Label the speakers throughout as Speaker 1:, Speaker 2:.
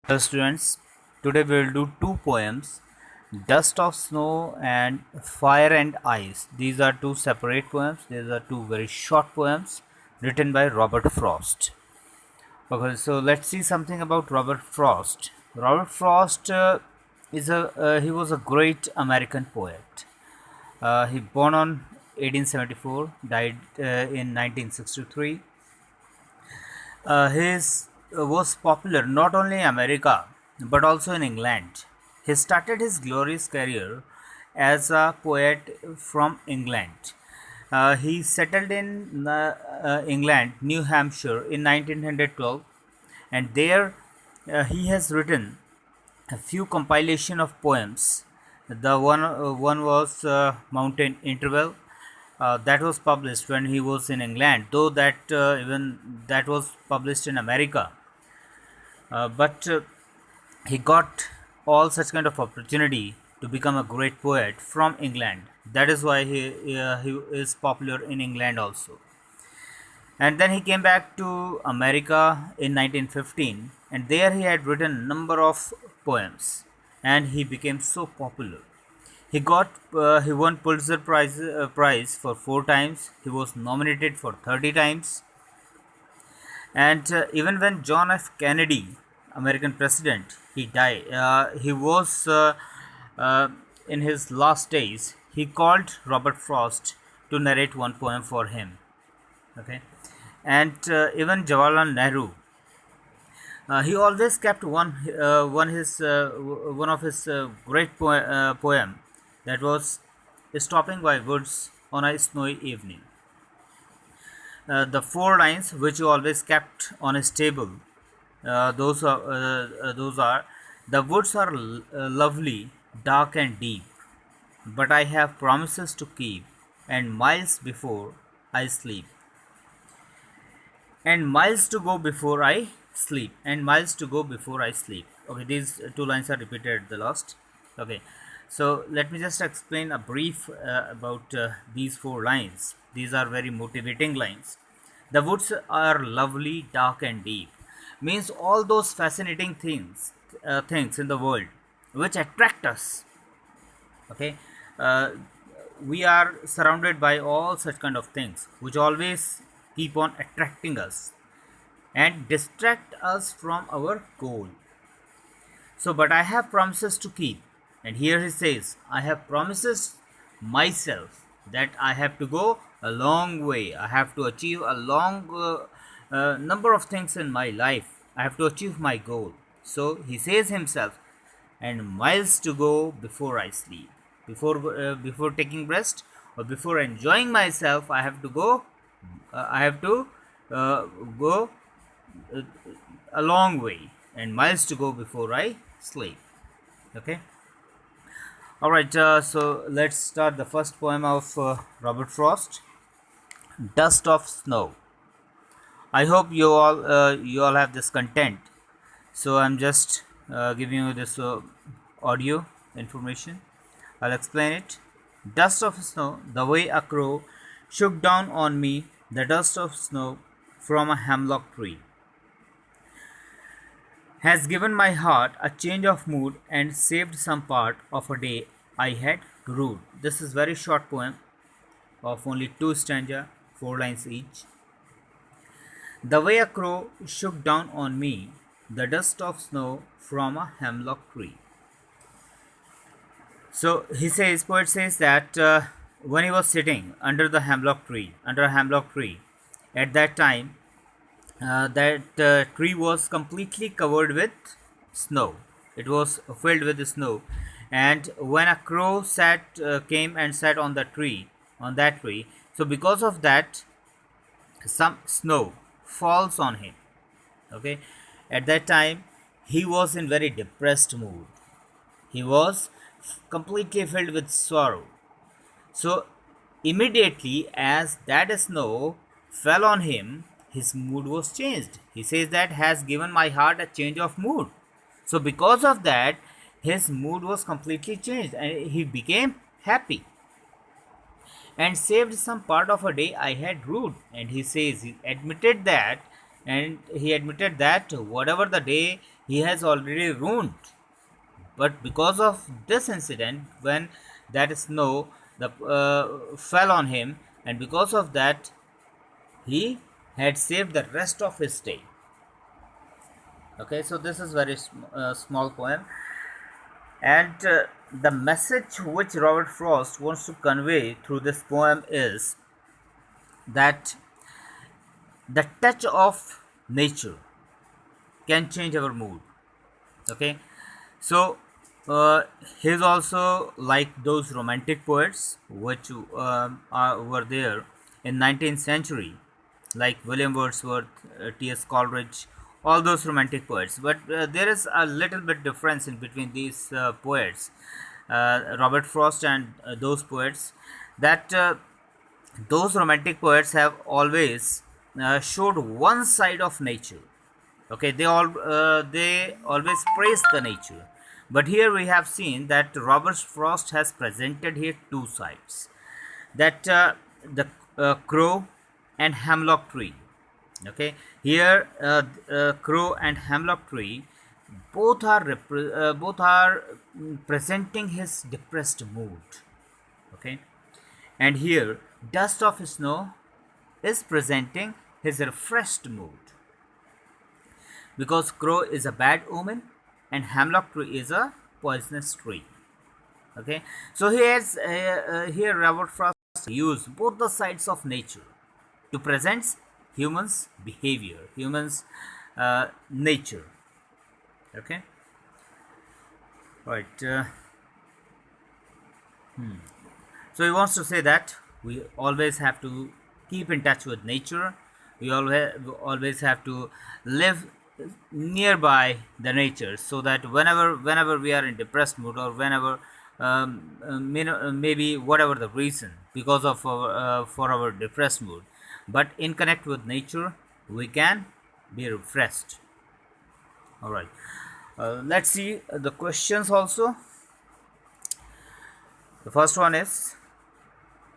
Speaker 1: Hello students, today we will do two poems, Dust of Snow and Fire and Ice. These are two separate poems. These are two very short poems written by Robert Frost. Okay, so let's see something about Robert Frost. Robert Frost he was a great American poet. He born on 1874, died in 1963. His was popular not only in America but also in England. He started his glorious career as a poet from England. He settled in England, New Hampshire, in 1912, and there he has written a few compilation of poems. The one was Mountain Interval. That was published when he was in England, though that even that was published in America. But he got all such kind of opportunity to become a great poet from England. That is why he is popular in England also. And then he came back to America in 1915, and there he had written a number of poems, and he became so popular. He won Pulitzer Prize for 4 times. He was nominated for 30 times, and even when John F. Kennedy, American president, he died. He was uh, in his last days. He called Robert Frost to narrate one poem for him. Okay, and even Jawaharlal Nehru, he always kept one of his great poem, that was stopping by woods on a snowy evening. The four lines which he always kept on his table, those are: the woods are lovely, dark and deep, but I have promises to keep, and miles before I sleep. And miles to go before I sleep, and miles to go before I sleep. Okay, these two lines are repeated at the last. Okay, so let me just explain a brief about these four lines. These are very motivating lines. The woods are lovely, dark, and deep. Means all those fascinating things in the world which attract us. Okay, uh, we are surrounded by all such kind of things which always keep on attracting us and distract us from our goal. So, but I have promises to keep. And here he says, I have promises myself that I have to go a long way. I have to achieve a long number of things in my life. I have to achieve my goal. So he says himself, and miles to go before I sleep. Before taking rest or before enjoying myself, I have to go. I have to uh, go uh, a long way and miles to go before I sleep. Okay. All right. So let's start the first poem of Robert Frost, "Dust of Snow." I hope you all have this content. So I'm just giving you this audio information. I'll explain it. Dust of snow, the way a crow shook down on me, the dust of snow from a hemlock tree, has given my heart a change of mood and saved some part of a day I had rued. This is very short poem of only two stanza, 4 lines each. The way a crow shook down on me, the dust of snow from a hemlock tree. So poet says that when he was sitting under a hemlock tree, at that time, that tree was completely covered with snow. It was filled with snow, and when a crow came and sat on that tree. So because of that, some snow falls on him. Okay, at that time, he was in very depressed mood. He was completely filled with sorrow. So immediately as that snow fell on him, his mood was changed. He says that has given my heart a change of mood. So because of that, his mood was completely changed and he became happy and saved some part of a day I had rued. And he says he admitted that, whatever the day he has already ruined. But because of this incident, when that snow fell on him, and because of that, he had saved the rest of his day. Okay, so this is very small poem, and the message which Robert Frost wants to convey through this poem is that the touch of nature can change our mood. Okay, so uh, he's also like those romantic poets which were there in 19th century, like William Wordsworth, T.S. Coleridge, all those romantic poets. But there is a little bit difference in between these poets, Robert Frost and those poets, that those romantic poets have always showed one side of nature. Okay, they always praise the nature, but here we have seen that Robert Frost has presented here two sides, that the crow and hemlock tree. Okay, here crow and hemlock tree both are presenting his depressed mood. Okay, and here dust of snow is presenting his refreshed mood, because crow is a bad omen and hemlock tree is a poisonous tree. Okay, so here Robert Frost used both the sides of nature to present humans behavior, humans nature. Okay, right. So he wants to say that we always have to keep in touch with nature. We always have to live nearby the nature, so that whenever we are in depressed mood, or whenever maybe whatever the reason because of for our depressed mood, but in connect with nature, we can be refreshed. All right. Let's see the questions also. The first one is,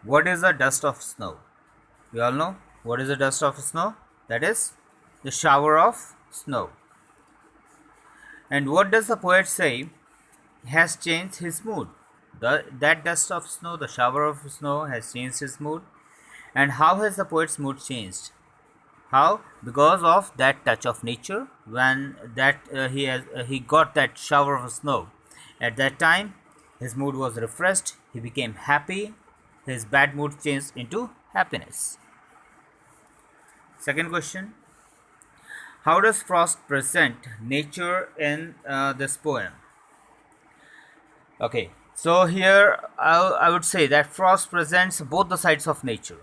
Speaker 1: what is the dust of snow? We all know what is the dust of snow. That is the shower of snow. And what does the poet say has changed his mood? That dust of snow, the shower of snow, has changed his mood. And how has the poet's mood changed? How? Because of that touch of nature. When that he got that shower of snow, at that time his mood was refreshed. He became happy. His bad mood changed into happiness. Second question: how does Frost present nature in this poem? Okay, so here I would say that Frost presents both the sides of nature,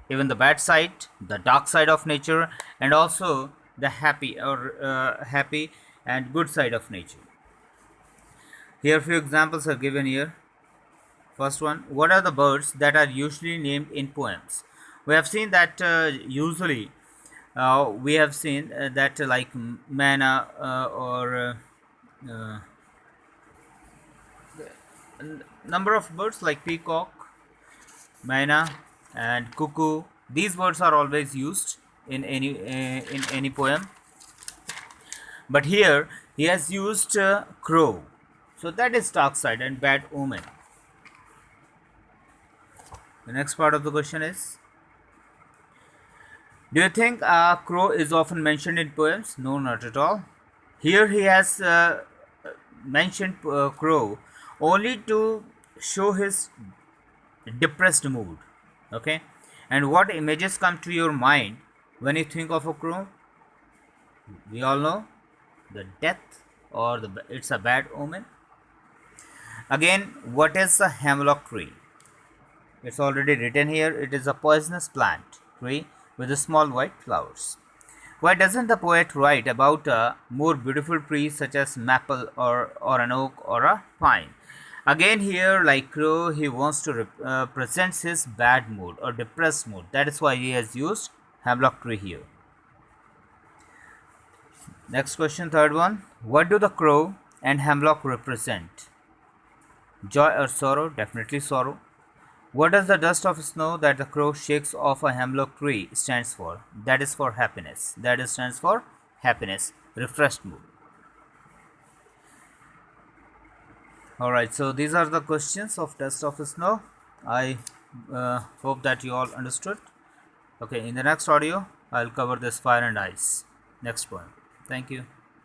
Speaker 1: even the bad side, the dark side of nature, and also the happy and good side of nature. Here, few examples are given here. First one: what are the birds that are usually named in poems? We have seen that usually we have seen that like manna or uh, number of birds like peacock, myna, and cuckoo. These words are always used in any poem. But here he has used crow, so that is dark side and bad omen. The next part of the question is: do you think crow is often mentioned in poems? No, not at all. Here he has mentioned crow only to show his depressed mood. Okay, and what images come to your mind when you think of a crow? We all know the death, or it's a bad omen. Again, what is a hemlock tree? It's already written here. It is a poisonous plant tree with small white flowers. Why doesn't the poet write about a more beautiful tree such as maple or an oak or a pine? Again, here, like crow, he wants to present his bad mood or depressed mood. That is why he has used hemlock tree here. Next question, third one. What do the crow and hemlock represent? Joy or sorrow? Definitely sorrow. What does the dust of snow that the crow shakes off a hemlock tree stands for? That is for happiness. That is stands for happiness, refreshed mood. Alright, so these are the questions of test of snow. I hope that you all understood. Okay, in the next audio I'll cover this fire and ice. Next one. Thank you.